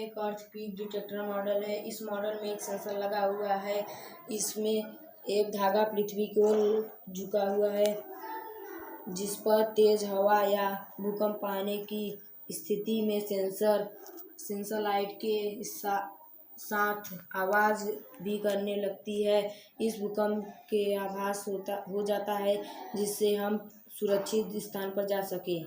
एक earthquake detector model है। इस मॉडल में एक सेंसर लगा हुआ है। इसमें एक धागा पृथ्वी की ओर झुका हुआ है, जिस पर तेज हवा या भूकंप आने की स्थिति में सेंसर लाइट के साथ आवाज़ भी करने लगती है। इस भूकंप के आभास हो जाता है, जिससे हम सुरक्षित स्थान पर जा सकें।